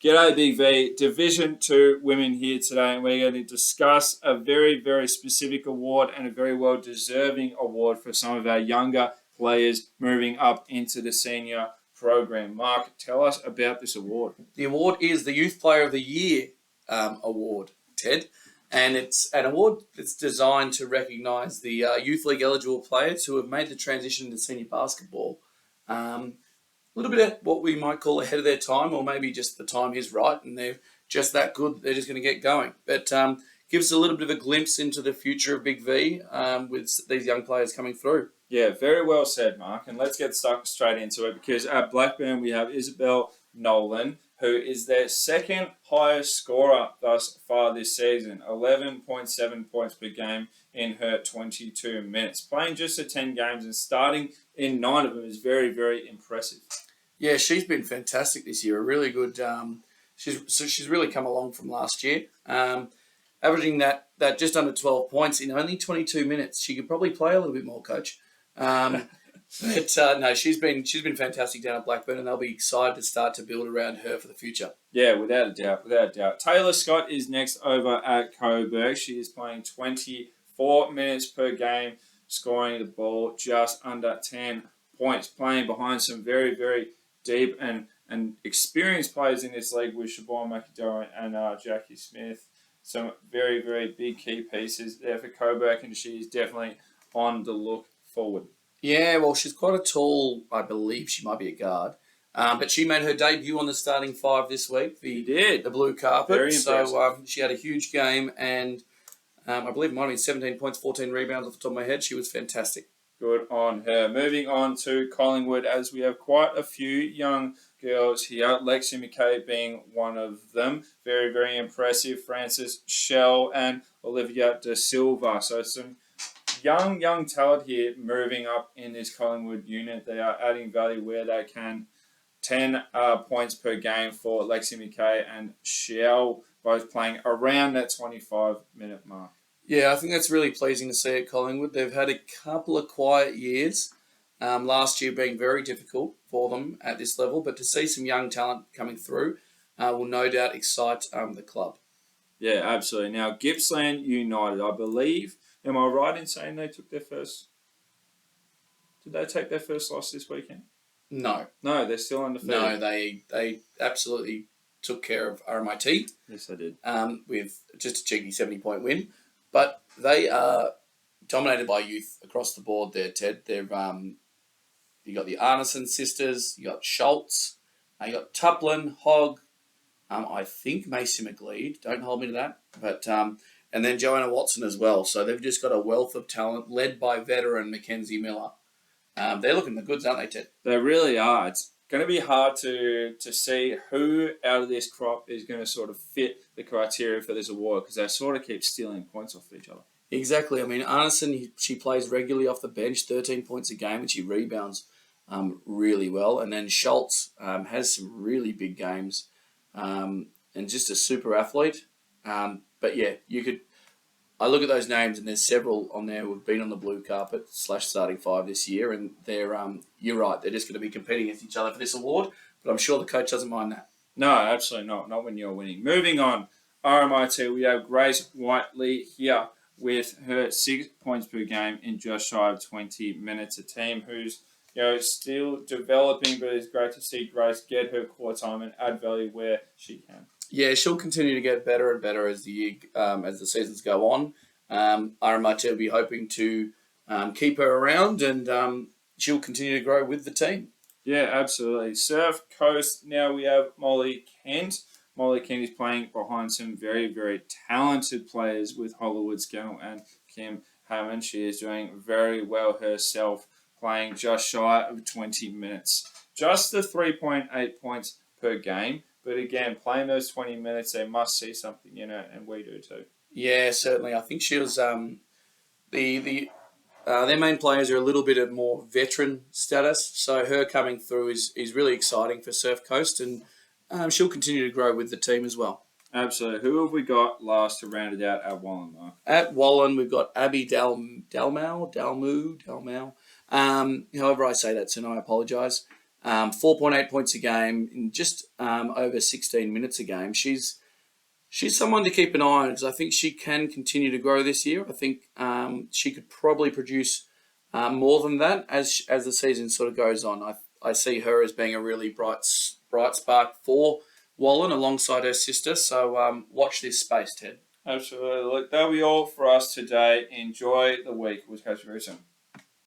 G'day, Big V. Division 2 women here today, and we're going to discuss a very, very specific award and a very well-deserving award for some of our younger players moving up into the senior program. Mark, tell us about this award. The award is the Youth Player of the Year award, Ted, and it's an award that's designed to recognise the Youth League eligible players who have made the transition to senior basketball. A little bit of what we might call ahead of their time, or maybe just the time is right and they're just that good, they're just going to get going. But gives us a little bit of a glimpse into the future of Big V with these young players coming through. Yeah, very well said, Mark. And let's get stuck straight into it, because at Blackburn we have Isabel Nolan, who is their second highest scorer thus far this season, 11.7 points per game in her 22 minutes. Playing just the 10 games and starting in 9 of them is very, very impressive. Yeah, she's been fantastic this year. A really good. She's really come along from last year, averaging that just under 12 points in only 22 minutes. She could probably play a little bit more, Coach. No, she's been fantastic down at Blackburn, and they'll be excited to start to build around her for the future. Yeah, without a doubt. Taylor Scott is next over at Coburg. She is playing 24 minutes per game, scoring the ball just under 10 points, playing behind some very, very deep and experienced players in this league with Siobhan McAdoran and Jackie Smith. Some very, very big key pieces there for Coburg, and she is definitely on the look forward. Yeah, well, she's quite a tall, I believe she might be a guard. But she made her debut on the starting 5 this week. The blue carpet. Very impressive. So she had a huge game, and I believe it might have been 17 points, 14 rebounds off the top of my head. She was fantastic. Good on her. Moving on to Collingwood, as we have quite a few young girls here. Lexi McKay being one of them. Very, very impressive. Frances Shell and Olivia De Silva. So some young talent here moving up in this Collingwood unit. They are adding value where they can. 10 points per game for Lexi McKay and Shell, both playing around that 25-minute mark. Yeah, I think that's really pleasing to see at Collingwood. They've had a couple of quiet years, last year being very difficult for them at this level, but to see some young talent coming through will no doubt excite the club. Yeah, absolutely. Now, Gippsland United, I believe, am I right in saying they took their first... Did they take their first loss this weekend? No. No, they're still undefeated. No, they absolutely took care of RMIT. Yes, they did. With just a cheeky 70-point win. But they are dominated by youth across the board there, Ted. They're you got the Arneson sisters, you got Schultz, you got Tuplin, Hogg, I think Macy McLeod. Don't hold me to that. But and then Joanna Watson as well. So they've just got a wealth of talent led by veteran Mackenzie Miller. They're looking the goods, aren't they, Ted? They really are. It's going to be hard to see who out of this crop is going to sort of fit the criteria for this award, because they sort of keep stealing points off each other. Exactly. I mean, Arneson, she plays regularly off the bench, 13 points a game, and she rebounds really well. And then Schultz has some really big games and just a super athlete. But yeah, I look at those names, and there's several on there who've been on the blue carpet / starting 5 this year, and they're you're right, they're just going to be competing against each other for this award, but I'm sure the coach doesn't mind that. No, absolutely not when you're winning. Moving on, RMIT, we have Grace Whiteley here with her 6 points per game in just shy of 20 minutes. A team who's still developing, but it's great to see Grace get her core time and add value where she can. Yeah, she'll continue to get better and better as the year, as the seasons go on. RMIT will be hoping to keep her around, and she'll continue to grow with the team. Yeah, absolutely. Surf Coast, now we have Molly Kent. Molly Kent is playing behind some very, very talented players with Hollywood Scannell and Kim Hammond. She is doing very well herself, playing just shy of 20 minutes. Just the 3.8 points per game. But again, playing those 20 minutes, they must see something in it, and we do too. Yeah, certainly. I think she was their main players are a little bit of more veteran status, so her coming through is really exciting for Surf Coast, and she'll continue to grow with the team as well. Absolutely. Who have we got last to round it out at Wallen, Mark? At Wallen, we've got Abby Dalmau. However I say that, and I apologise. 4.8 points a game in just over 16 minutes a game. She's someone to keep an eye on because I think she can continue to grow this year. I think she could probably produce more than that as the season sort of goes on. I see her as being a really bright spark for Wallen alongside her sister. So watch this space, Ted. Absolutely. Look, that'll be all for us today. Enjoy the week. We'll catch you very soon.